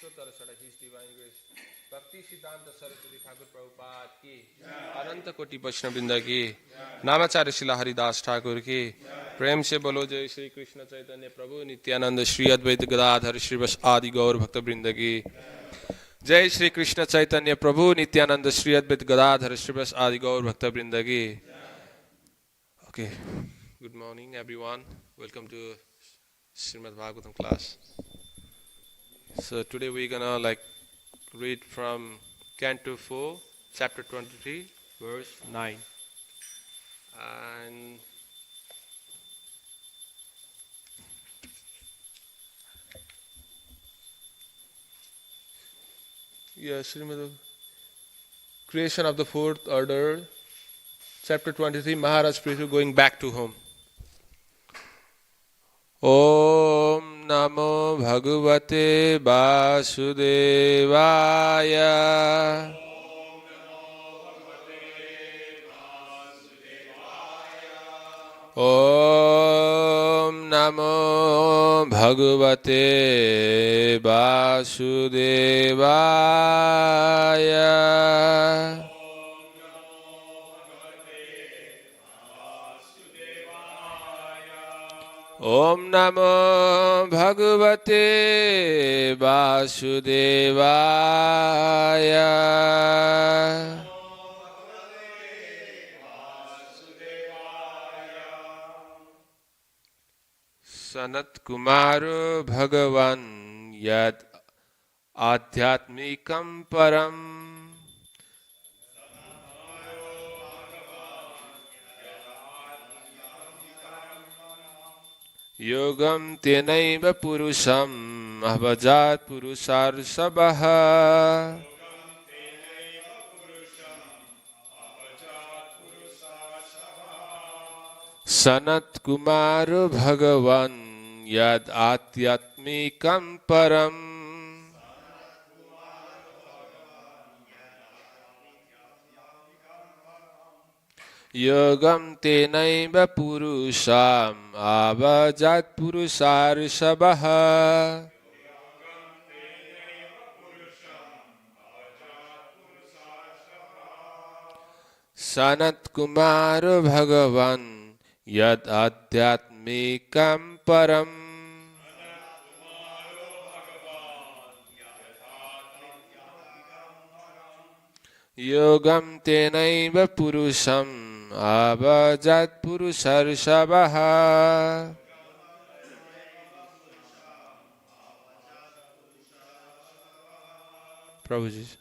His Divine Grace, Bhakti Siddhanta Saraswati Thakur Prabhupada ki, Ananta Koti Vaishnavrinda ki, Namacharya Srila Haridas Thakur ki, Prem se bolo Jai Shri Krishna Chaitanya Prabhu Nityananda Shri Advaita Gadadhar Shrivas Adi Gaur Bhakta Vrinda ki, Jai Shri Krishna Chaitanya Prabhu Nityananda Shri Advaita Gadadhar Shrivas Adi Gaur Bhakta Vrinda ki. Okay, good morning everyone. Welcome to Srimad Bhagavatam class. So today we're gonna read from Canto 4, chapter 23, verse 9. And Srimad Creation of the Fourth Order, chapter 23, Mahārāja Pṛthu going back to home. Om Namo Bhagavate Vasudevaya. Om Namo Bhagavate Vasudevaya. Om Namo Bhagavate Vasudevaya. Sanat-kumāra Bhagavan Yad Adhyatmikam Param. Yogam tenaiva purusham avajat purusharsabha. Sanat-kumāra Bhagavan Yad Adhyatmikam Param. Yogam tenaiva purusham avajat purusharsabha. Sanat-kumāra Bhagavan Yad Adhyatmikam Param. Yogam tenaiva purusham avajat purusharsabha. Prabhuji.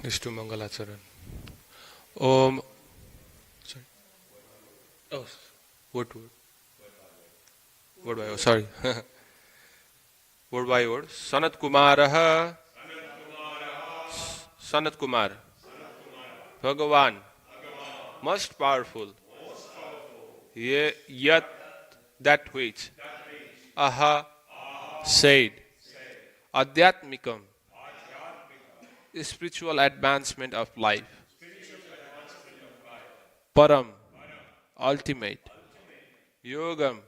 Vishnu Mangalacharan. Om. Sorry. Oh, word. Word by. Oh, sorry. word by word. Sanat-kumāra, Sanat-kumāra, Bhagavan, most powerful, yet that which aha said, Adhyatmikam, spiritual advancement of life, Param, ultimate, Yogam,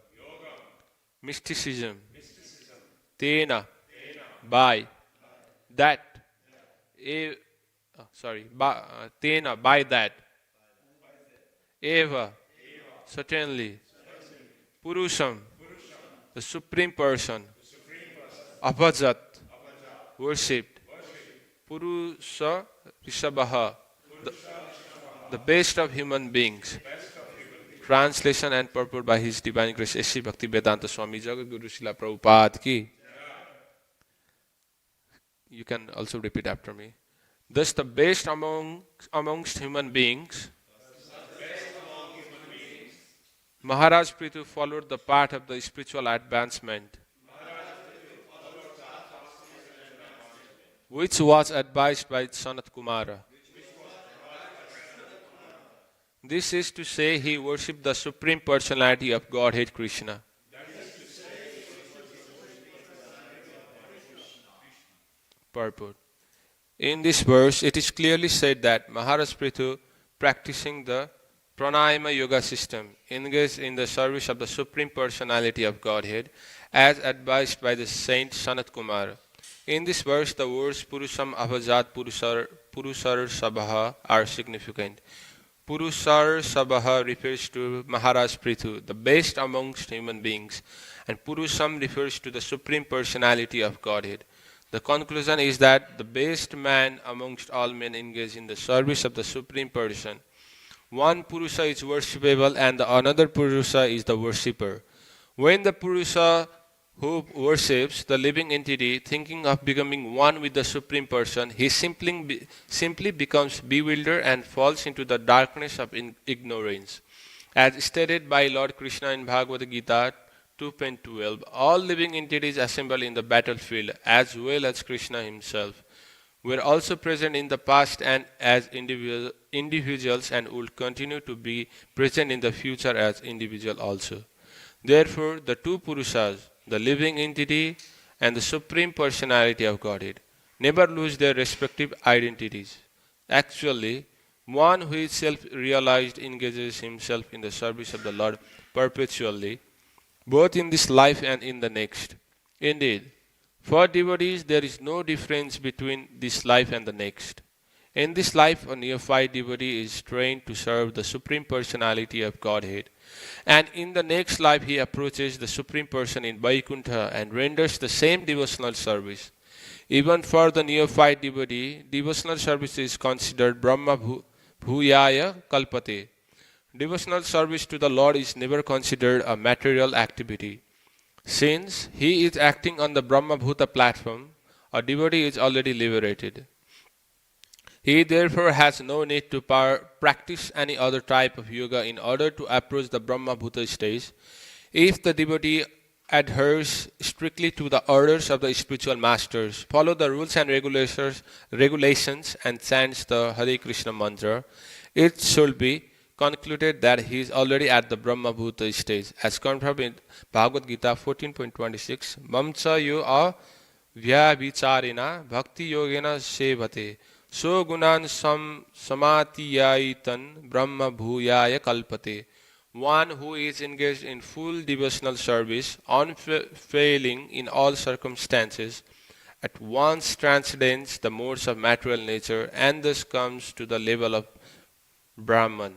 mysticism, Tena, by, that, Tena, by that, Eva, certainly, Purusham, the Supreme Person, Abhajat, worshipped, Purusha Rishabhaha, the best of human beings. Translation and purport by His Divine Grace S.C. Bhakti Vedanta Swami Jagat Guru Srila Prabhupada ki. You can also repeat after me. Thus the best amongst human beings, Mahārāja Pṛthu followed the path of the spiritual advancement, which was advised by Sanat-kumāra. This is to say, he worshipped the Supreme Personality of Godhead, Kṛṣṇa. Purport. In this verse, it is clearly said that Mahārāja Pṛthu, practicing the Pranayama Yoga system, engaged in the service of the Supreme Personality of Godhead, as advised by the saint Sanat-kumāra. In this verse, the words Purusham Abhajat Purusar Sabha are significant. Purusar Sabha refers to Mahārāja Pṛthu, the best amongst human beings, and Purusham refers to the Supreme Personality of Godhead. The conclusion is that the best man amongst all men engaged in the service of the Supreme Person. One Purusha is worshipable and the another Purusha is the worshipper. When the Purusha who worships the living entity, thinking of becoming one with the Supreme Person, he simply becomes bewildered and falls into the darkness of ignorance. As stated by Lord Kṛṣṇa in Bhagavad Gita 2.12, all living entities assemble in the battlefield as well as Kṛṣṇa himself were also present in the past and as individuals and will continue to be present in the future as individuals also. Therefore, the two Purushas, the living entity and the Supreme Personality of Godhead, never lose their respective identities. Actually, one who is self-realized engages himself in the service of the Lord perpetually, both in this life and in the next. Indeed, for devotees, there is no difference between this life and the next. In this life, a neophyte devotee is trained to serve the Supreme Personality of Godhead. And in the next life, he approaches the Supreme Person in Vaikuntha and renders the same devotional service. Even for the neophyte devotee, devotional service is considered Brahma Bhuyaya Kalpate. Devotional service to the Lord is never considered a material activity. Since he is acting on the Brahma Bhuta platform, a devotee is already liberated. He therefore has no need to practice any other type of yoga in order to approach the Brahma Bhuta stage. If the devotee adheres strictly to the orders of the spiritual masters, follow the rules and regulations and chants the Hare Krishna mantra, it should be concluded that he is already at the Brahma Bhuta stage, as confirmed in Bhagavad Gita 14.26. Mamcha yo avyabhicharena bhakti yogena sevate so gunan samatiyaitan brahma bhuyaya kalpate. One who is engaged in full devotional service, unfailing in all circumstances, at once transcends the modes of material nature and thus comes to the level of Brahman.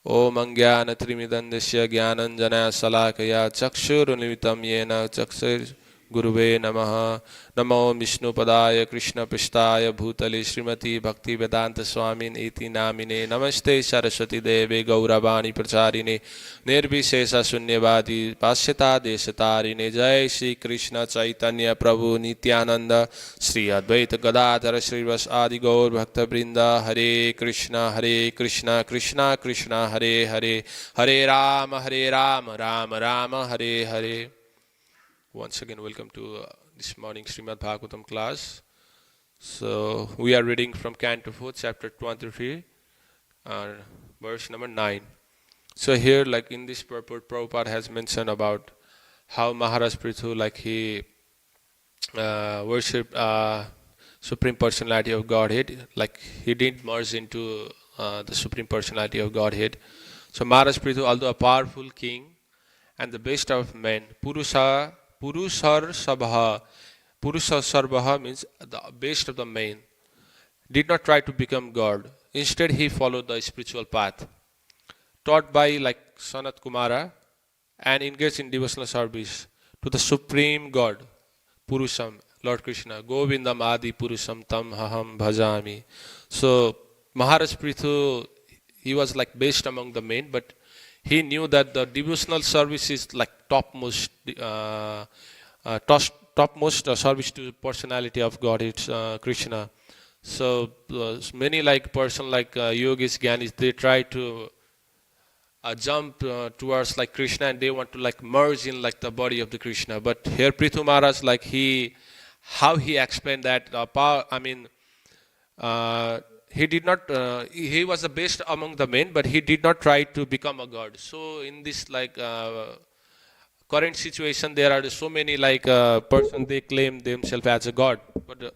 Om Angyana Trimidandasya Gyananjana Salakaya Chakshurunimitam Yena Chakshur Guruve Namaha. Namo Vishnu Padaya Krishna Pishtaya Bhutale Srimati Bhakti Vedanta Swamin Iti Namine. Namaste Saraswati Deve Gauravani Pracharine Nirvishesha Sunyavadi Pasyata Deshatarine. Jai Shri Krishna Chaitanya Prabhu Nityananda Sri Advaita Gadadhara Srivas Adi Gaur Bhakta Brinda. Hare Krishna Krishna Krishna Hare Hare Hare Rama Rama Rama Hare Hare. Once again, welcome to this morning Srimad Bhagavatam class. So, we are reading from Canto 4, chapter 23, verse number 9. So here, like in this purport, Prabhupada has mentioned about how Mahārāja Pṛthu, like he worshipped Supreme Personality of Godhead, like he didn't merge into the Supreme Personality of Godhead. So Mahārāja Pṛthu, although a powerful king and the best of men, Purusar Sarvaha means the best of the men, did not try to become God. Instead, he followed the spiritual path taught by like Sanat-kumāra and engaged in devotional service to the Supreme God, Purusam, Lord Kṛṣṇa. Govindam Adi Purusam Tam Haham Bhajami. So Mahārāja Pṛthu, he was like best among the men, but he knew that the devotional service is like topmost service to personality of God, it's Kṛṣṇa. So many like person like yogis, gyanis, they try to jump towards like Kṛṣṇa and they want to like merge in like the body of the Kṛṣṇa. But here Pṛthu Maharaj, like how he explained that he did not, he was the best among the men, but he did not try to become a god. So in this like current situation, there are so many like person they claim themselves as a god. But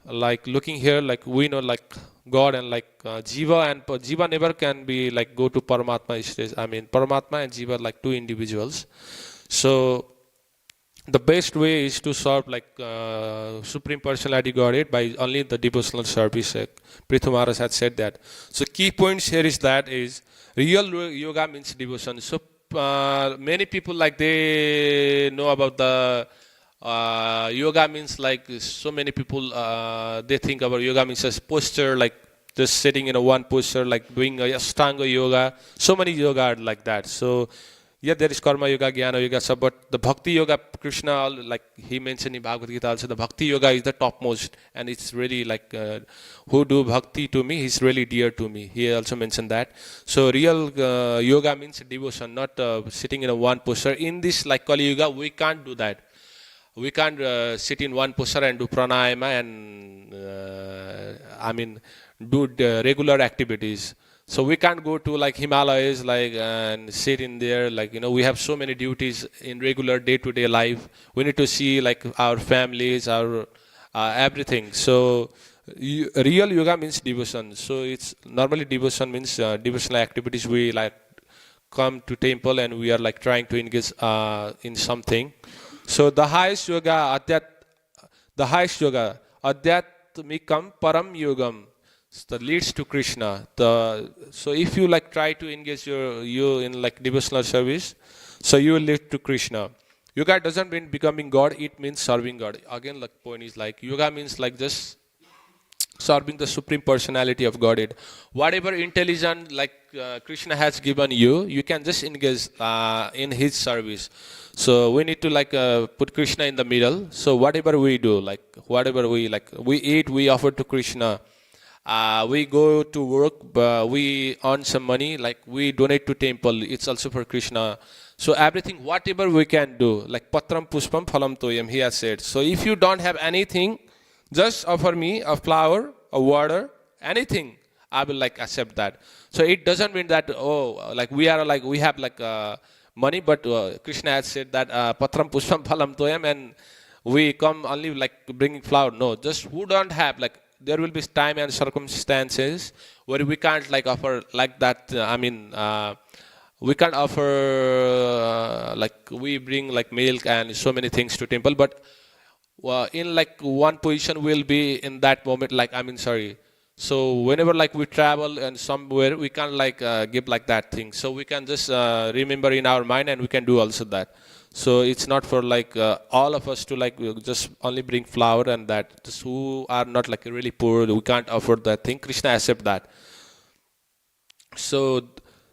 like looking here, like we know like God and like Jiva, and Jiva never can be like go to Paramatma stage. Paramatma and Jiva like two individuals. So the best way is to serve like Supreme Personality Godhead by only the devotional service. Pṛthu Maharaj had said that. So key points here is that is real yoga means devotion. So many people like they know about the yoga means like so many people they think about yoga means as posture, like just sitting in a one posture, like doing a Ashtanga yoga. So many yoga are like that. So yeah, there is karma yoga, jnana yoga, so, but the bhakti yoga, Kṛṣṇa, like he mentioned in Bhagavad Gita also, the bhakti yoga is the topmost, and it's really like who do bhakti to me, he's really dear to me. He also mentioned that. So real yoga means devotion, not sitting in a one posture. In this like Kali yoga, we can't do that. We can't sit in one posture and do pranayama and do the regular activities. So we can't go to like Himalayas like and sit in there, like we have so many duties in regular day-to-day life. We need to see like our families, our everything. So real yoga means devotion. So it's normally devotion means devotional activities. We like come to temple and we are like trying to engage in something. So the highest yoga, Adhyatmikam Param Yogam, that leads to Kṛṣṇa. So if you like try to engage you in like devotional service, so you will lead to Kṛṣṇa. Yoga doesn't mean becoming God, it means serving God. Again, like point is like yoga means like just serving the Supreme Personality of Godhead. Whatever intelligence like Kṛṣṇa has given you, you can just engage in his service. So we need to like put Kṛṣṇa in the middle. So whatever we do, like whatever we like, we eat, we offer to Kṛṣṇa. We go to work, we earn some money, like we donate to temple, it's also for Kṛṣṇa. So everything, whatever we can do, like Patram Pushpam Phalam Toyam, he has said. So if you don't have anything, just offer me a flower, a water, anything, I will like accept that. So it doesn't mean that, like we have like money, but Kṛṣṇa has said that Patram Pushpam Phalam Toyam, and we come only like bringing flower. No, just who don't have, like there will be time and circumstances where we can't like offer like that. We can't offer like we bring like milk and so many things to temple, but in like one position we'll be in that moment, like so whenever like we travel and somewhere, we can't like give like that thing. So we can just remember in our mind and we can do also that. So it's not for like all of us to like just only bring flower and that. Just who are not like really poor, we can't afford that thing. Kṛṣṇa accept that. So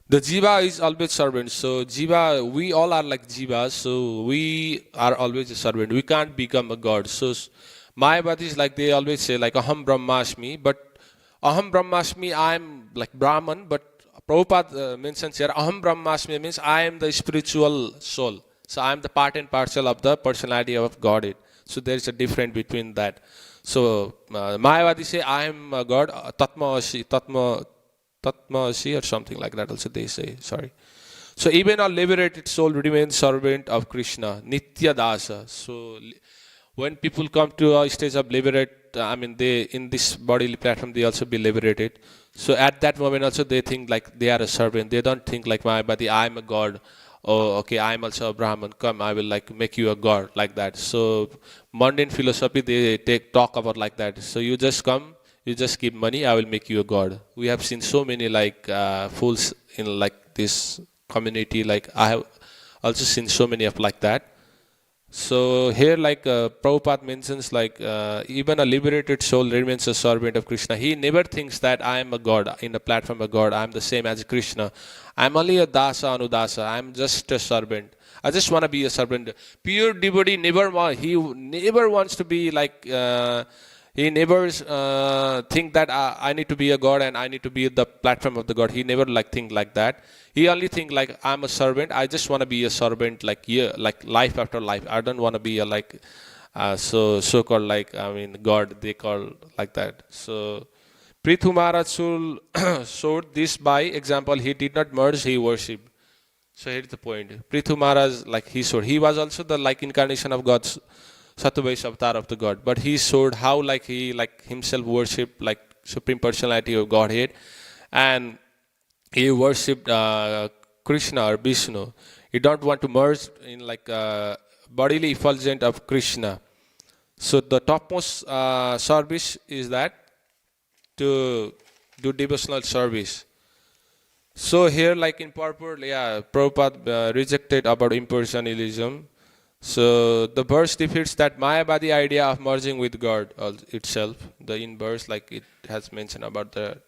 the Jiva is always servant. So Jiva, we all are like Jivas. So we are always a servant. We can't become a god. So Mayavadis, like they always say like Aham Brahmasmi. But Aham Brahmasmi, I am like Brahman. But Prabhupada mentions here Aham Brahmasmi means I am the spiritual soul. So I am the part and parcel of the personality of Godhead. So there is a difference between that. So Mayavadi say I am a God, Tatma Asi or something like that also they say, sorry. So even a liberated soul remains servant of Kṛṣṇa, Nitya Dasa. So when people come to a stage of liberate, they in this bodily platform they also be liberated. So at that moment also they think like they are a servant. They don't think like Mayavadi, I am a God. Oh, okay, I am also a Brahman. Come, I will like make you a God like that. So mundane philosophy they talk about like that. So you just come, you just give money, I will make you a God. We have seen so many like fools in like this community. Like I have also seen so many of like that. So here like Prabhupada mentions like even a liberated soul remains a servant of Kṛṣṇa. He never thinks that I am a God, in the platform of God, I am the same as Kṛṣṇa. I am only a dasa, anudasa, I am just a servant. I just want to be a servant. Pure devotee never wants to be like, he never think that I need to be a God and I need to be the platform of the God. He never like think like that. He only think like I'm a servant. I just want to be a servant like like life after life. I don't want to be a like so called like God they call like that. So Pṛthu Maharaj showed this by example. He did not merge, he worshipped. So here's the point. Pṛthu Maharaj like he showed. He was also the like incarnation of God's Sattva avatar of the God. But he showed how like he like himself worshipped like Supreme Personality of Godhead, and he worshipped Kṛṣṇa or Vishnu. He don't want to merge in like bodily effulgence of Kṛṣṇa. So the topmost service is that to do devotional service. So here like in purport, Prabhupada rejected about impersonalism. So the verse defeats that Mayavadi idea of merging with God itself. The in verse like it has mentioned about the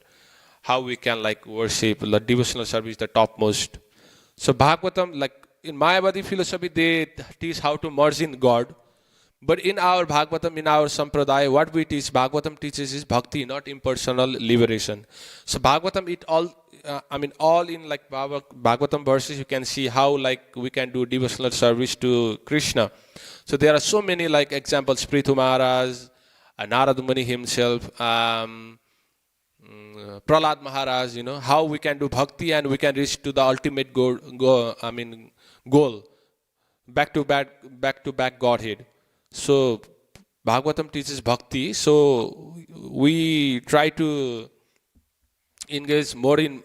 how we can like worship the devotional service the topmost. So Bhagavatam like in Mayavadi philosophy they teach how to merge in God. But in our Bhagavatam, in our Sampradaya, what we teach, Bhagavatam teaches is bhakti, not impersonal liberation. So Bhagavatam, it all, all in like Bhagavatam verses, you can see how like we can do devotional service to Kṛṣṇa. So there are so many like examples, Pṛthu Maharaj, Narada Muni himself, Prahlad Maharaj, how we can do bhakti and we can reach to the ultimate goal, back to back Godhead. So Bhagavatam teaches bhakti, so we try to engage more in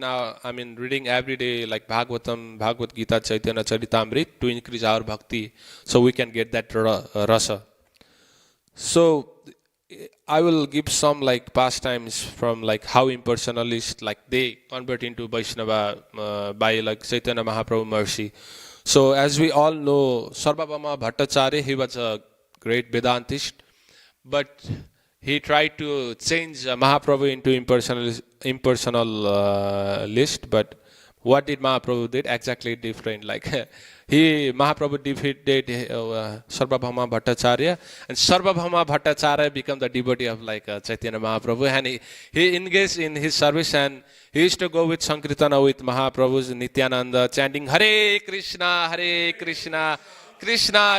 our reading every day like Bhagavatam, Bhagavad Gita, Chaitanya Charitamrita to increase our bhakti, so we can get that rasa. So I will give some like pastimes from like how impersonalists like they convert into Vaishnava by like Chaitanya Mahaprabhu mercy. So as we all know, Sarvabhauma Bhattacharya, he was a great Vedantist, but he tried to change Mahaprabhu into impersonalist. But what did Mahaprabhu did? Exactly different. Like Mahaprabhu defeated Sarvabhauma Bhattacharya, and Sarvabhauma Bhattacharya became the devotee of like Chaitanya Mahaprabhu, and he engaged in his service, and he used to go with Sankirtana with Mahaprabhu's Nityananda, chanting Hare Kṛṣṇa, Krishna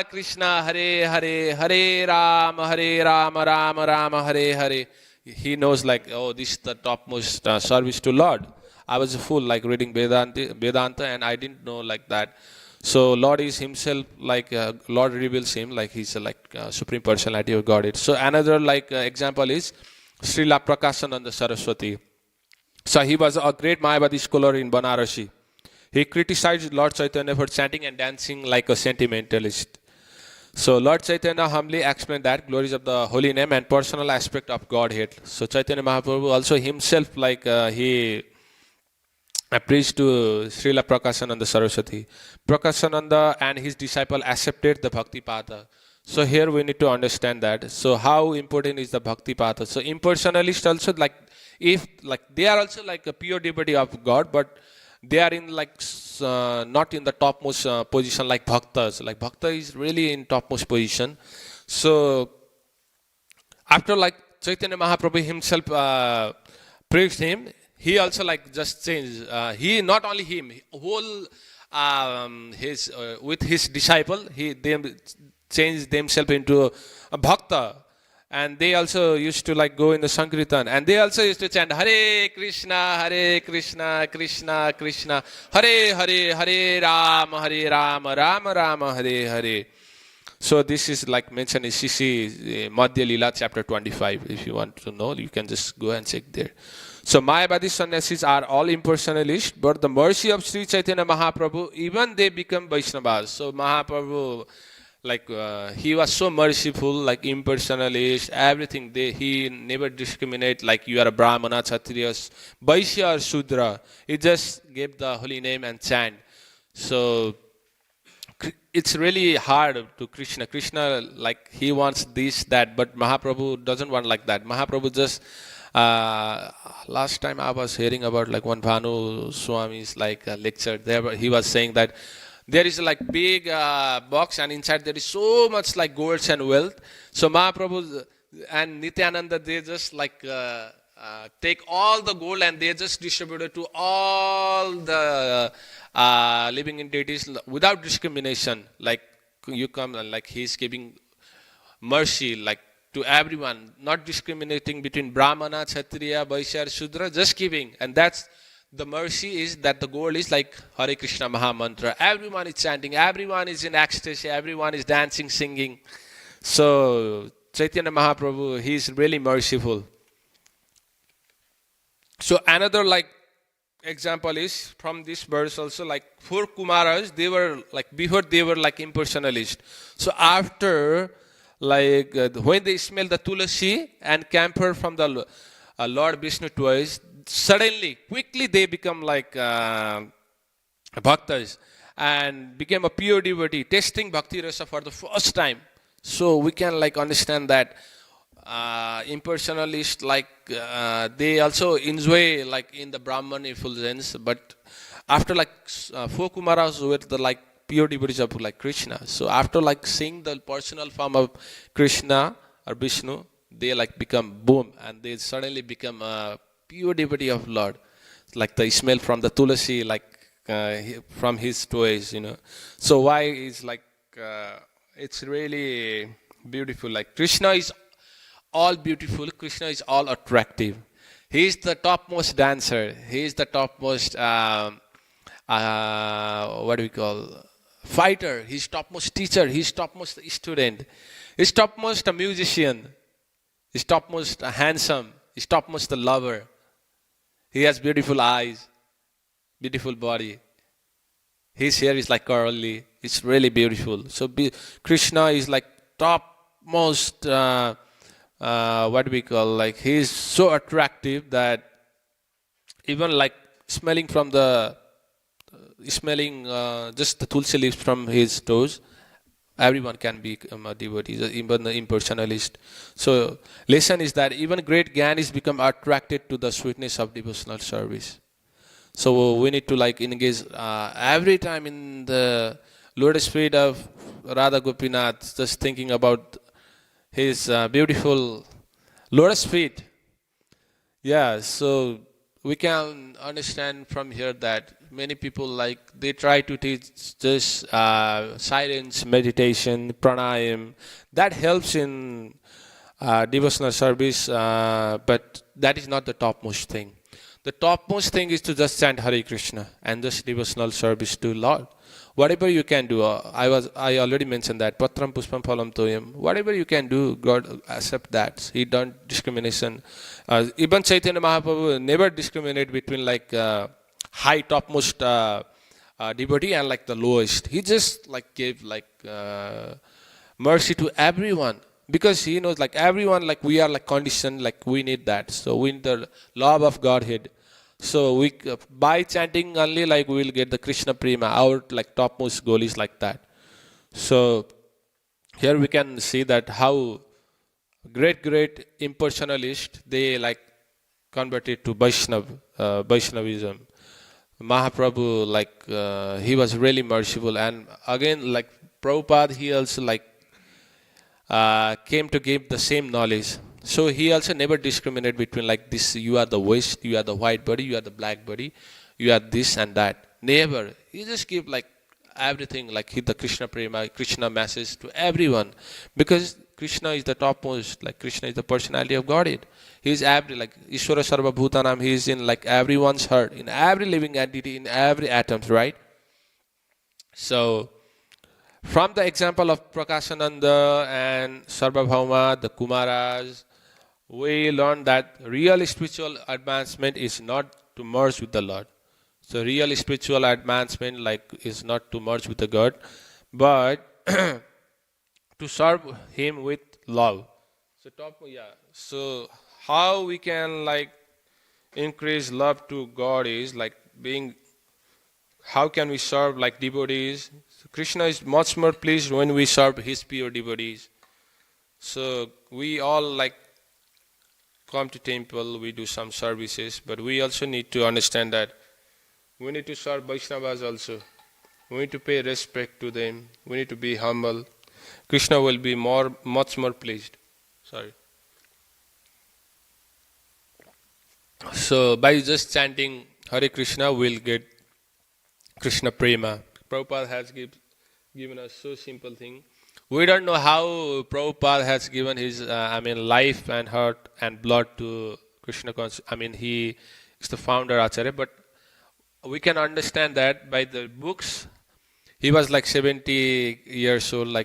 Krishna, Hare Hare, Hare Rama, Rama Rama, Hare Hare. He knows like, oh, this is the topmost service to Lord. I was a fool like reading Vedanta and I didn't know like that. So Lord is himself like, Lord reveals him like he's like Supreme Personality of Godhead. So another like example is Srila Prakāśānanda Saraswati. So he was a great Mayavadi scholar in Banarasi. He criticized Lord Chaitanya for chanting and dancing like a sentimentalist. So Lord Chaitanya humbly explained that glories of the holy name and personal aspect of Godhead. So Chaitanya Mahaprabhu also himself like he preached to Srila Prakāśānanda Saraswati. Prakāśānanda and his disciple accepted the Bhakti Patha. So here we need to understand that. So how important is the Bhakti Patha? So impersonalists also like, if like they are also like a pure devotee of God, but they are in like not in the topmost position like bhaktas. Like bhakta is really in topmost position. So after like Chaitanya Mahaprabhu himself preached him, he also like just changed. He not only him, whole with his disciple, they changed themselves into a bhakta. And they also used to like go in the Sankirtan, and they also used to chant Hare Krishna, Krishna Krishna, Hare Hare, Hare Rama, Rama Rama, Hare Hare. So this is like mentioned in CC Madhya Lila chapter 25. If you want to know, you can just go and check there. So Mayavadi sannyasis are all impersonalists, but the mercy of Sri Chaitanya Mahaprabhu, even they become Vaishnavas. So Mahaprabhu, like he was so merciful, like impersonalist, everything. He never discriminate, like you are a Brahmana, Kshatriya, Vaishya or Shudra. He just gave the holy name and chant. So it's really hard to Krishna. Krishna, like he wants this, that, but Mahaprabhu doesn't want like that. Mahaprabhu just, last time I was hearing about like one Bhanu Swami's like lecture there, he was saying that there is like big box and inside there is so much like golds and wealth. So Mahaprabhu and Nityananda, they just like take all the gold and they just distribute it to all the living entities without discrimination. Like you come and like he's giving mercy like to everyone, not discriminating between Brahmana, Kshatriya, Vaishya, Shudra, just giving. And that's the mercy, is that the goal is like Hare Krishna Maha Mantra. Everyone is chanting, everyone is in ecstasy, everyone is dancing, singing. So Chaitanya Mahaprabhu, he is really merciful. So another like example is from this verse also, like 4 Kumaras, they were like, before they were like impersonalist. So after like when they smell the tulasi and camphor from the Lord Vishnu twice, suddenly, quickly they become like bhaktas and became a pure devotee, tasting bhakti rasa for the first time. So we can like understand that impersonalists, like they also enjoy like in the Brahman effulgence, but after like 4 Kumaras were the like pure devotees of like Krishna. So after like seeing the personal form of Krishna or Vishnu, they like become boom, and they suddenly become a pure devotee of Lord, like the smell from the tulasi, like from his toys, you know. So why is like it's really beautiful. Like Krishna is all beautiful. Krishna is all attractive. He is the topmost dancer. He is the topmost what do we call, fighter. He's topmost teacher. He's topmost student. He's topmost a musician. He's topmost handsome. He's topmost a lover. He has beautiful eyes, beautiful body. His hair is like curly. It's really beautiful. So Krishna is like topmost, what do we call, like he's so attractive that even like smelling from the, just the tulsi leaves from his toes, everyone can become a devotee, even the impersonalist. So lesson is that even great Gyanis become attracted to the sweetness of devotional service. So we need to like engage every time in the lotus feet of Radha Gopinath, just thinking about his beautiful lotus feet. Yeah, so we can understand from here that many people like they try to teach this silence, meditation, pranayam. That helps in devotional service, but that is not the topmost thing. The topmost thing is to just chant Hare Krishna and just devotional service to Lord. Whatever you can do, I already mentioned that, Patram Puspam Phalam Toyam. Whatever you can do, God accept that. He don't discrimination. Even Chaitanya Mahaprabhu never discriminate between like high topmost devotee and like the lowest. He just like gave like mercy to everyone, because he knows like everyone, like we are like conditioned, like we need that. So we need the love of Godhead. So we by chanting only, like we will get the Krishna Prema. Our like topmost goal is like that. So here we can see that how great impersonalist, they like converted to Vaishnavism. Mahaprabhu, like he was really merciful, and again like Prabhupada, he also like came to give the same knowledge. So he also never discriminated between like this, you are the West, you are the white body, you are the black body, you are this and that. Never. He just give like everything, like the Krishna prema, Krishna message to everyone. Because Krishna is the topmost, like Krishna is the personality of Godhead. He is every, like Ishvara Sarva Bhutanam, he is in like everyone's heart, in every living entity, in every atom, right? So, from the example of Prakashananda and Sarvabhauma, the Kumaras, we learn that real spiritual advancement is not to merge with the Lord. So real spiritual advancement is not to merge with the God, but to serve Him with love. So how we can increase love to God is how can we serve like devotees? So Krishna is much more pleased when we serve His pure devotees. So we all come to temple, we do some services, but we also need to understand that we need to serve Vaishnavas also. We need to pay respect to them. We need to be humble. Krishna will be much more pleased. So by just chanting Hare Krishna, we'll get Krishna prema. Prabhupada has given us so simple thing. We don't know how Prabhupada has given his life and heart and blood to Krishna consciousness. He is the founder Acharya, but we can understand that by the books. He was 70 years old.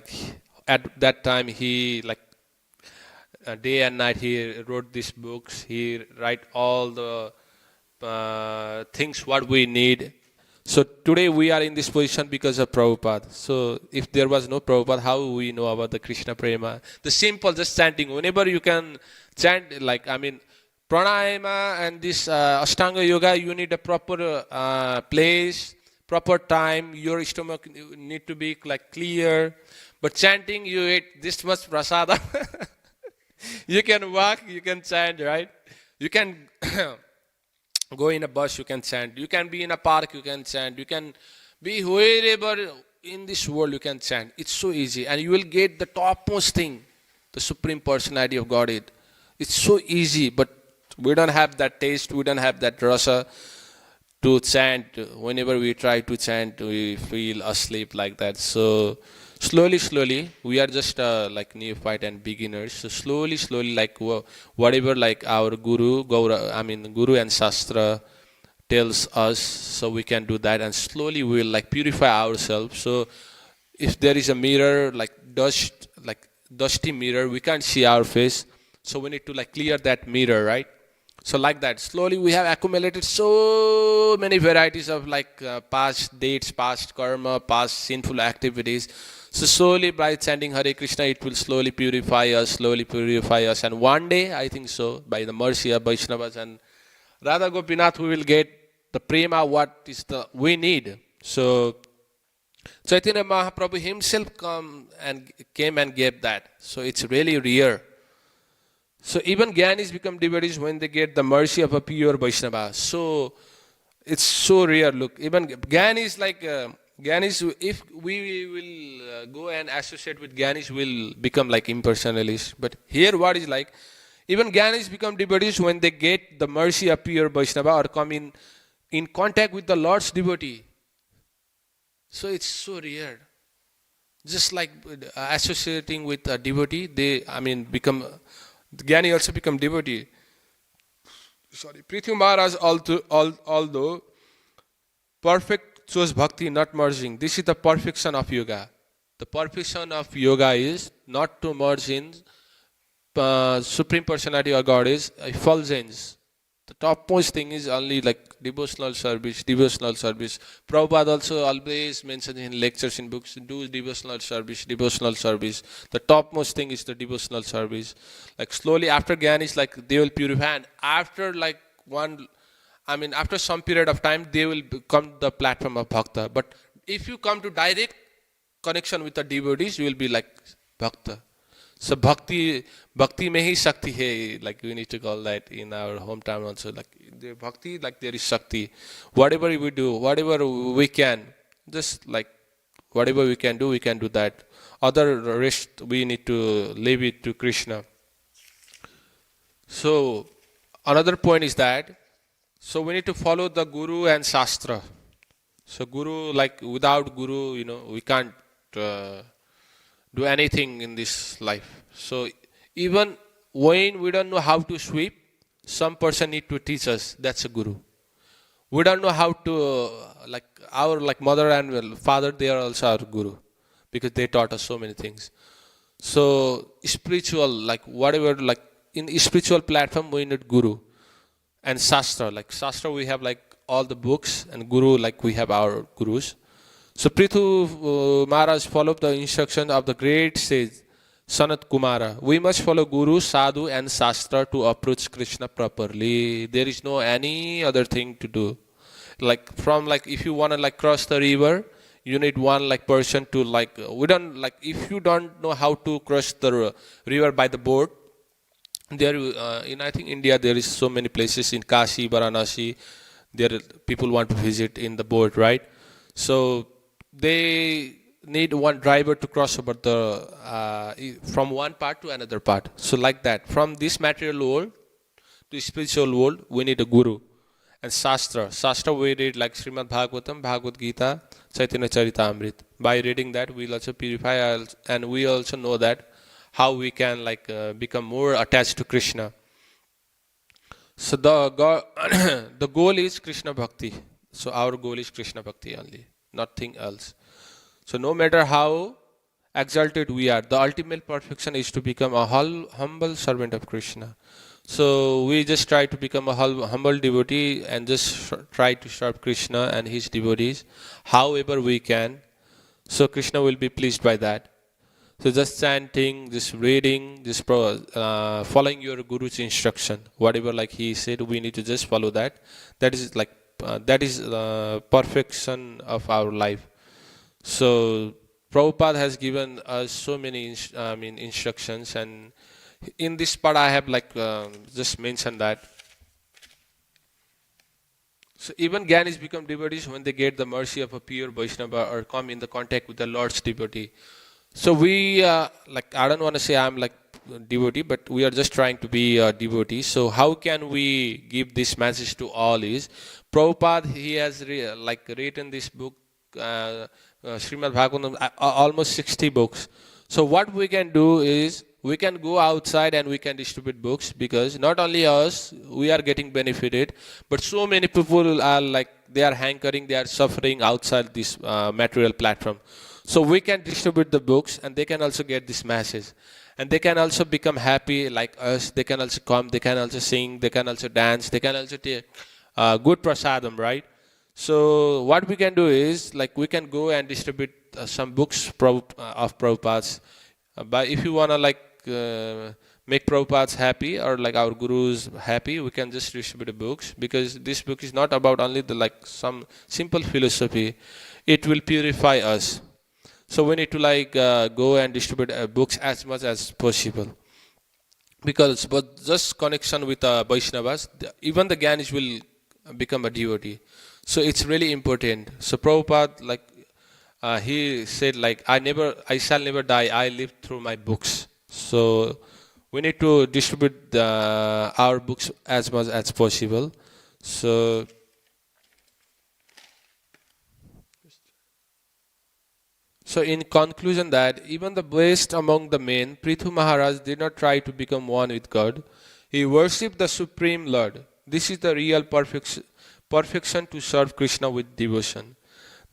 At that time, he day and night he wrote these books. He write all the things what we need. So today we are in this position because of Prabhupada. So if there was no Prabhupada, how we know about the Krishna prema? The simple just chanting. Whenever you can chant pranayama and this Ashtanga yoga, you need a proper place, proper time. Your stomach need to be clear. But chanting, you eat this much prasada. You can walk, you can chant, right? You can go in a bus, you can chant. You can be in a park, you can chant. You can be wherever in this world, you can chant. It's so easy. And you will get the topmost thing, the Supreme Personality of Godhead. It's so easy, but we don't have that taste, we don't have that rasa to chant. Whenever we try to chant, we feel asleep like that. So slowly, we are just neophyte and beginners. So slowly, whatever our Guru and Shastra tells us, so we can do that, and slowly we will purify ourselves. So if there is a mirror, dusty mirror, we can't see our face. So we need to clear that mirror, right? So like that, slowly we have accumulated so many varieties of past dates, past karma, past sinful activities. So slowly by chanting Hare Krishna, it will slowly purify us. And one day, I think so, by the mercy of Vaishnavas and Radha Gopinath, we will get the prema, what is we need. So Chaitanya Mahaprabhu himself came and gave that. So it's really rare. So even Gyanis become devotees when they get the mercy of a pure Vaishnava. So it's so rare. Look, even Gyanis Gyanis, if we will go and associate with Gyanis, will become impersonalists. But here what is even Gyanis become devotees when they get the mercy of pure Vaishnava or come in contact with the Lord's devotee. So it's so rare. Just associating with a devotee, they become... Jnani also become devotee. Pṛthu Maharaj, although perfect, chose bhakti, not merging. This is the perfection of yoga. The perfection of yoga is not to merge in Supreme Personality of God is effulgence. The topmost thing is only devotional service. Prabhupada also always mentions in lectures, in books, do devotional service. The topmost thing is the devotional service. Slowly after Gyanis, they will purify, and after after some period of time, they will become the platform of Bhakta. But if you come to direct connection with the devotees, you will be Bhakta. So bhakti mein hi shakti hai, we need to call that in our hometown also. The bhakti, there is shakti. Whatever we do, whatever we can, just whatever we can do that. Other rest, we need to leave it to Krishna. So another point is that, so we need to follow the Guru and Shastra. So Guru, like without Guru, we can't do anything in this life. So even when we don't know how to sweep, some person need to teach us. That's a Guru. We don't know how to, like our mother and father, they are also our Guru, because they taught us so many things. So spiritual, like whatever, like in spiritual platform, we need Guru. And Shastra, like Shastra, we have like all the books, and Guru, like we have our Gurus. So Pṛthu Maharaj followed the instruction of the great sage Sanat-kumāra. We must follow Guru, Sadhu and Shastra to approach Kṛṣṇa properly. There is no any other thing to do. Like if you want to cross the river, you need one person to if you don't know how to cross the river by the boat, there in I think India there is so many places in Kashi, Varanasi, there people want to visit in the boat, right? So they need one driver to cross over the from one part to another part. So like that, from this material world to spiritual world, we need a Guru. And Shastra we read like Srimad Bhagavatam, Bhagavad Gita, Chaitanya Charitamrita. By reading that, we'll also purify, and we also know that how we can become more attached to Kṛṣṇa. So the goal is Kṛṣṇa Bhakti. So our goal is Kṛṣṇa Bhakti only, nothing else. So no matter how exalted we are, the ultimate perfection is to become a humble servant of Kṛṣṇa. So we just try to become a humble devotee and just try to serve Kṛṣṇa and his devotees however we can. So Kṛṣṇa will be pleased by that. So just chanting, just reading, just following your Guru's instruction. Whatever he said, we need to just follow that. That is perfection of our life. So Prabhupada has given us so many instructions, and in this part I have just mentioned that. So even Gyanis become devotees when they get the mercy of a pure Vaishnava or come in the contact with the Lord's devotee. So we I don't want to say I'm devotee, but we are just trying to be a devotee. So how can we give this message to all is, Prabhupada, he has written this book, Srimad Bhagavatam, almost 60 books. So what we can do is, we can go outside and we can distribute books, because not only us, we are getting benefited, but so many people are they are hankering, they are suffering outside this material platform. So we can distribute the books and they can also get this message. And they can also become happy like us. They can also come, they can also sing, they can also dance, they can also take good prasadam, right? So what we can do is, we can go and distribute some books of Prabhupada's. But if you want to make Prabhupada's happy or our Gurus happy, we can just distribute the books, because this book is not about only the some simple philosophy. It will purify us. So we need to go and distribute books as much as possible. Because but just connection with Vaishnavas, even the Gyanis will become a devotee. So it's really important. So Prabhupada, he said, I shall never die, I live through my books. So we need to distribute our books as much as possible. So in conclusion, that even the best among the men, Pṛthu Maharaj did not try to become one with God. He worshipped the Supreme Lord. This is the real perfection to serve Kṛṣṇa with devotion.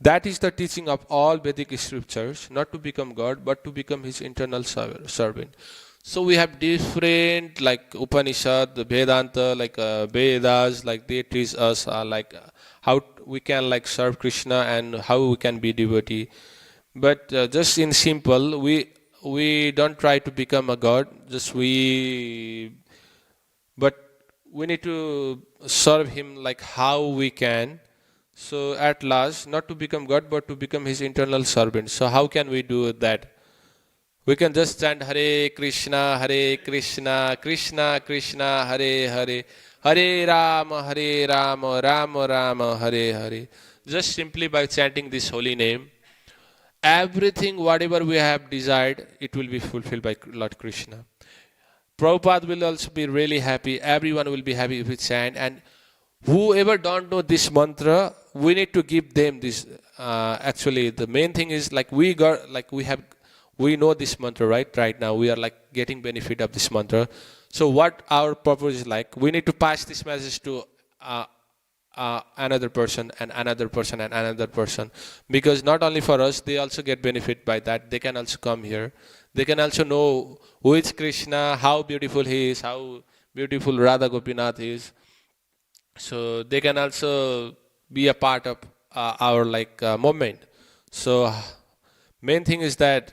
That is the teaching of all Vedic scriptures, not to become God, but to become his internal servant. So we have different Upanishad, Vedanta, Vedas, they teach us how we can serve Kṛṣṇa and how we can be devotee. But just in simple, we don't try to become a God. But we need to serve him how we can. So at last, not to become God, but to become his internal servant. So how can we do that? We can just chant Hare Kṛṣṇa, Krishna Krishna, Hare Hare, Hare Rama, Rama Rama, Hare Hare. Just simply by chanting this holy name, everything, whatever we have desired, it will be fulfilled by Lord Kṛṣṇa. Prabhupada will also be really happy. Everyone will be happy if we chant. And whoever don't know this mantra, we need to give them this. Actually, the main thing is like we know this mantra, right now we are like getting benefit of this mantra. So what our purpose is like, we need to pass this message to another person and another person and another person, because not only for us, they also get benefit by that. They can also come here, they can also know who is Krishna, how beautiful he is, how beautiful Radha Gopinath is. So they can also be a part of our movement. So main thing is that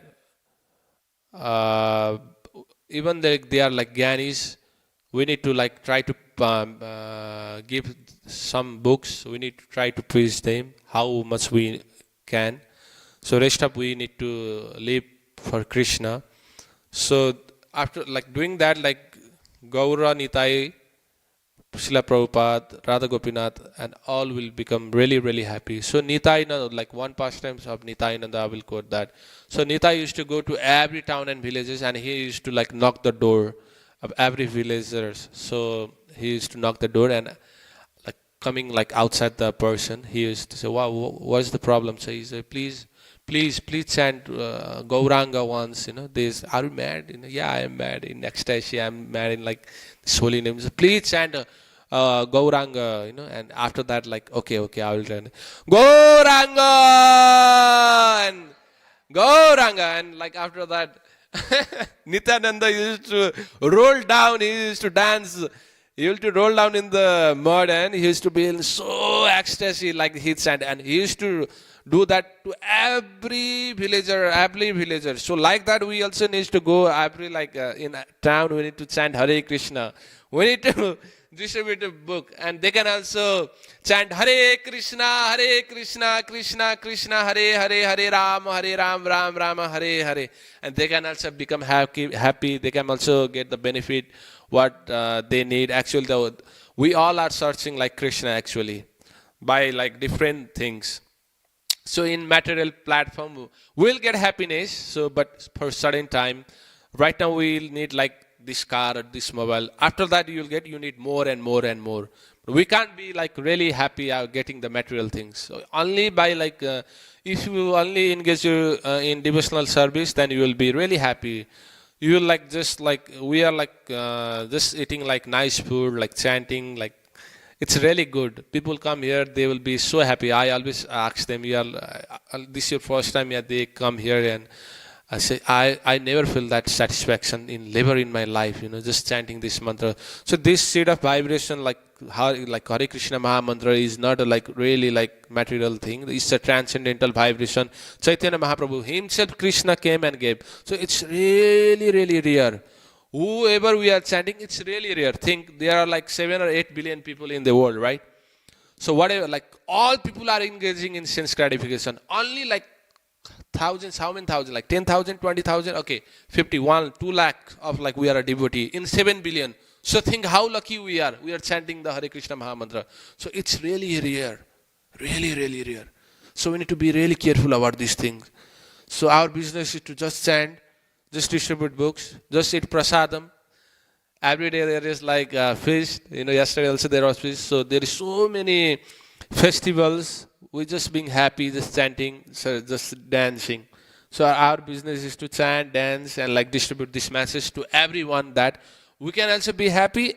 even they are like Gyanis, we need to like try to give some books. We need to try to preach them how much we can. So rest up we need to live for Krishna. So after like doing that, like Gaura, Nitai, Srila Prabhupada, Radha Gopinath, and all will become really, really happy. So Nitai Nanda, like one pastime of Nitai Nanda, I will quote that. So Nitai used to go to every town and villages, and he used to like knock the door of every villagers. So he used to knock the door, and like coming like outside the person, he used to say, "Wow, what's the problem?" So he said, "Please chant Gauranga once. This, are you mad? Yeah, I am mad in ecstasy. I am mad in like this holy name. So please chant Gauranga. And after that, like okay, I will chant Gauranga and Gauranga, and like after that." Nityananda used to roll down, he used to dance, he used to roll down in the mud, and he used to be in so ecstasy like he chant, and he used to do that to every villager. So like that we also need to go every in a town, we need to chant Hare Krishna. We need to distribute a book, and they can also chant Hare Krishna, Krishna Krishna, Hare Ram, Ram Rama, Hare. And they can also become happy. They can also get the benefit what they need. Actually, we all are searching like Krishna actually by like different things. So in material platform, we'll get happiness. So, but for certain time, right now we'll need like this car or this mobile. After that, you need more and more and more. We can't be like really happy getting the material things. So only by if you only engage in devotional service, then you will be really happy. You will like just like we are like just eating like nice food, like chanting, like it's really good. People come here, they will be so happy. I always ask them, this is your first time? Yeah, they come here, and I say, I never feel that satisfaction in my life, just chanting this mantra. So this state of vibration, like Hare Krishna Maha Mantra, is not a really material thing. It's a transcendental vibration. Chaitanya Mahaprabhu himself, Krishna came and gave. So it's really, really rare. Whoever we are chanting, it's really rare. Think there are like 7 or 8 billion people in the world, right? So whatever, all people are engaging in sense gratification. Only thousands, how many thousand? 10,000, 20,000, okay, 51, 2 lakh of we are a devotee in 7 billion. So think how lucky we are. We are chanting the Hare Krishna Maha Mantra. So it's really rare. Really, really rare. So we need to be really careful about these things. So our business is to just chant, just distribute books, just eat prasadam. Every day there is feast. Yesterday also there was feast. So there is so many festivals. We're just being happy, just chanting, so just dancing. So our business is to chant, dance, and distribute this message to everyone that we can also be happy.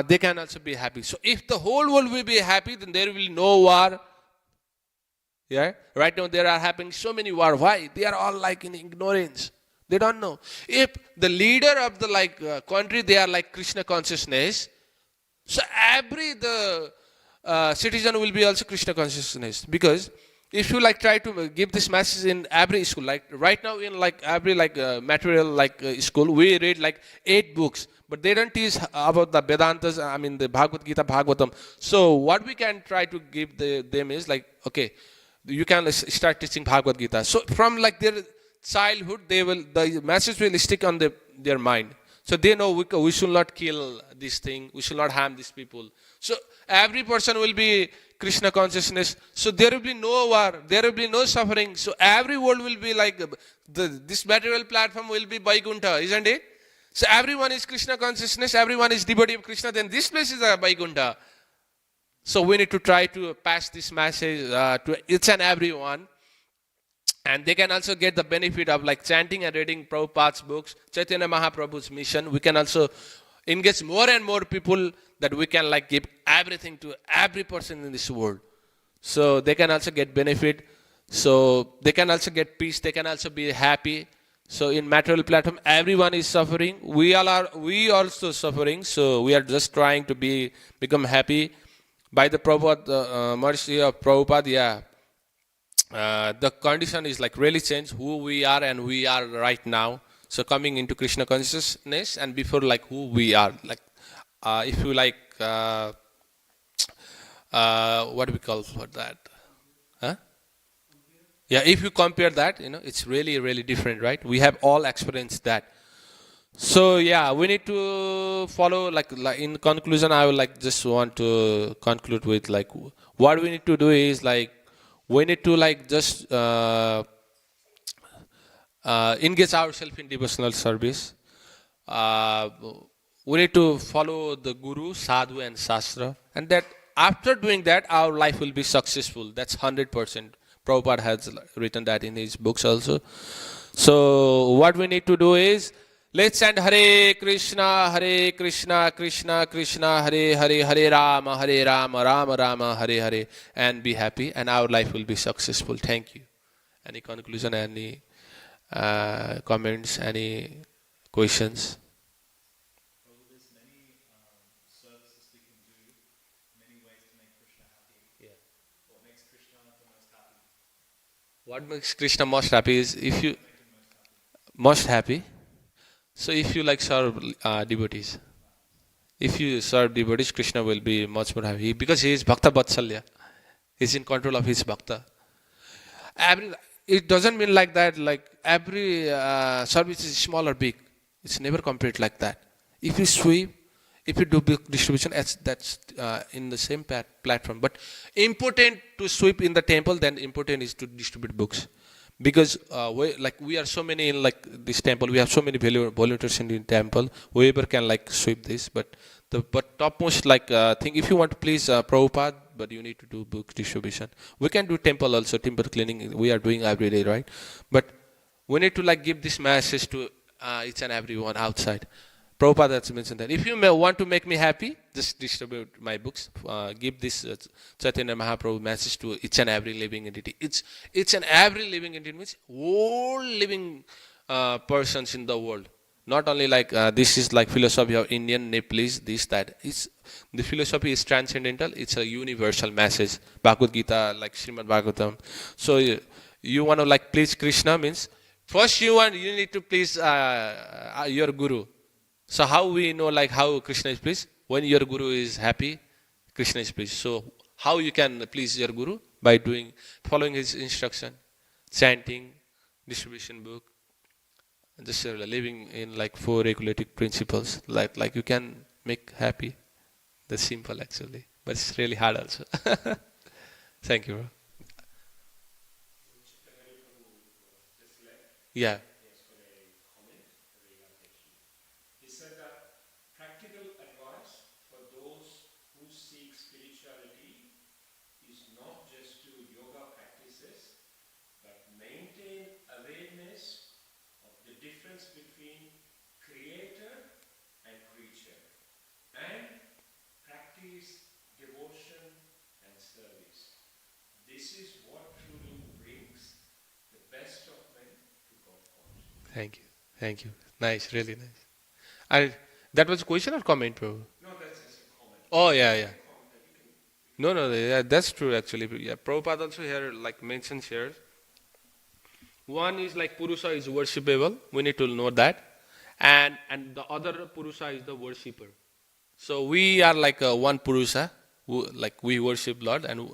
They can also be happy. So if the whole world will be happy, then there will be no war. Yeah. Right now there are happening so many wars. Why? They are all in ignorance. They don't know. If the leader of the country, they are Krishna consciousness. So every citizen will be also Krishna consciousness, because if you try to give this message in every school, right now in every material school, we read 8 books, but they don't teach about the Vedantas, the Bhagavad Gita, Bhagavatam. So what we can try to give them is okay, you can start teaching Bhagavad Gita. So from their childhood, the message will stick on their mind. So they know we should not kill this thing, we should not harm these people. So every person will be Krishna consciousness. So there will be no war, there will be no suffering. So every world will be this material platform will be Vaikuntha, isn't it? So everyone is Krishna consciousness, everyone is devotee of Krishna, then this place is a Vaikuntha. So we need to try to pass this message to each and every one. And they can also get the benefit of like chanting and reading Prabhupada's books, Chaitanya Mahaprabhu's mission. We can also engage more and more people, that we can like give everything to every person in this world. So they can also get benefit. So they can also get peace. They can also be happy. So in material platform, everyone is suffering. We also suffering. So we are just trying to become happy by the Prabhupada, mercy of Prabhupada. Yeah. The condition is like really changed who we are and we are right now. So coming into Krishna consciousness and before like who we are. Like if you like, what do we call for that? Huh? Yeah, if you compare that, it's really, really different, right? We have all experienced that. So yeah, we need to follow like in conclusion, I would like just want to conclude with like what we need to do is like we need to like just engage ourselves in devotional service. We need to follow the Guru, Sadhu and Shastra, and that after doing that, our life will be successful. That's 100%. Prabhupada has written that in his books also. So what we need to do is, let's chant Hare Krishna, Krishna Krishna, Hare Hare, Hare Rama, Rama Rama, Hare Hare, and be happy, and our life will be successful. Thank you. Any conclusion, any comments, any questions? There's many services we can do, many ways to make Krishna happy. Yeah. What makes Krishna the most happy? What makes Krishna most happy is if you most happy. So if you like serve devotees, if you serve devotees, Krishna will be much more happy because he is Bhakta Vatsalya. He's in control of his Bhakta. It doesn't mean like that, like every service is small or big. It's never complete like that. If you sweep, if you do book distribution, that's in the same platform. But important to sweep in the temple, then important is to distribute books. Because we are so many in like this temple, we have so many volunteers in the temple, whoever can like sweep this. But topmost like thing, if you want to please Prabhupada, but you need to do book distribution. We can do temple also, temple cleaning, we are doing every day, right? But we need to like give this message to each and everyone outside. Prabhupada has mentioned that. If you want to make me happy, just distribute my books. Give this Chaitanya Mahaprabhu message to each and every living entity. Each and every living entity means all living persons in the world. Not only like this is like philosophy of Indian, Nepalese, this, that. The philosophy is transcendental. It's a universal message. Bhagavad Gita, like Srimad Bhagavatam. So you want to like please Krishna means first you need to please your Guru. So how we know like how Krishna is pleased? When your Guru is happy, Krishna is pleased. So how you can please your Guru? By following his instruction, chanting, distribution book, just living in like 4 regulative principles. Like you can make happy. That's simple actually, but it's really hard also. Thank you, bro. Yeah. He said that practical advice for those who seek spirituality is not just do yoga practices, but maintain awareness of the difference between creator and creature, and practice devotion and service. This is what truly brings the best of men to God consciousness. Thank you. Nice, really nice. And that was a question or comment, bro? No, that's just a comment. Oh, yeah. No, yeah, that's true actually. Yeah, Prabhupada also here like mentions here. One is like Purusha is worshipable. We need to know that. And the other Purusha is the worshipper. So we are like one Purusha, like we worship Lord, and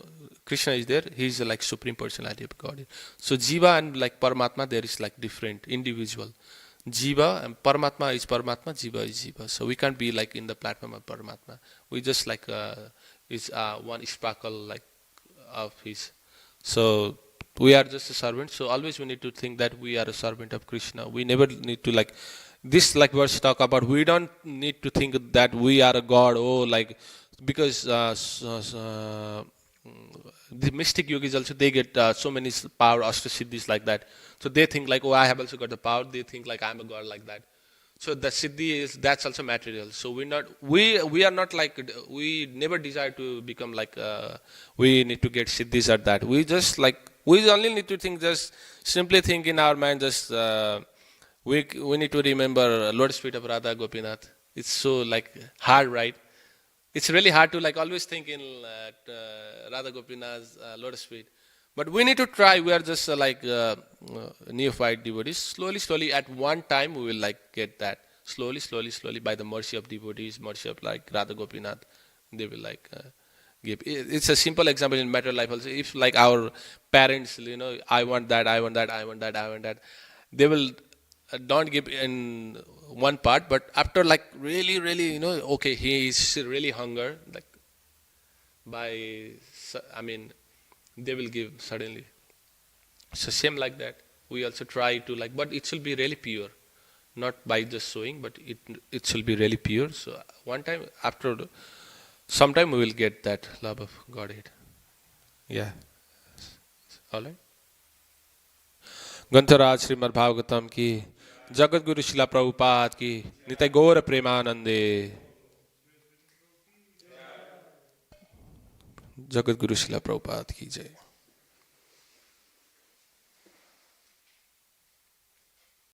Krishna is there. He is like Supreme Personality of Godhead. So Jiva and like Paramatma, there is like different individual. Jiva and Paramatma is Paramatma, Jiva is Jiva. So we can't be like in the platform of Paramatma. We just like is one sparkle like of his. So we are just a servant. So always we need to think that we are a servant of Krishna. We never need to like this like verse talk about. We don't need to think that we are a God. Oh, like because the mystic yogis also, they get so many power, ashtasiddhis like that. So they think like, oh, I have also got the power. They think like I'm a god like that. So the siddhi that's also material. So we are not like, we never desire to become like, we need to get siddhis at that. We just like, we only need to think, just simply think in our mind, just we need to remember Lotus feet of Radha Gopinath. It's so like hard, right? It's really hard to like always think in Radha Gopinath's lotus feet. But we need to try. We are just like neophyte devotees. Slowly, at one time we will like get that. Slowly, by the mercy of devotees, mercy of like Radha Gopinath, they will like give. It's a simple example in material life also. If like our parents, I want that, they will don't give in one part, but after like really, okay, he is really hunger, like they will give suddenly. So same like that, we also try to like, but it should be really pure, not by just showing, but it should be really pure. So one time, after some time, we will get that love of Godhead. Yeah. All right. ग्रंथराज Shrimad Bhagavatam की, जगत गुरु शिला प्रभुपाद की, नित्य गौर प्रेमानंदे। जगत गुरु शिला प्रभुपाद की जय।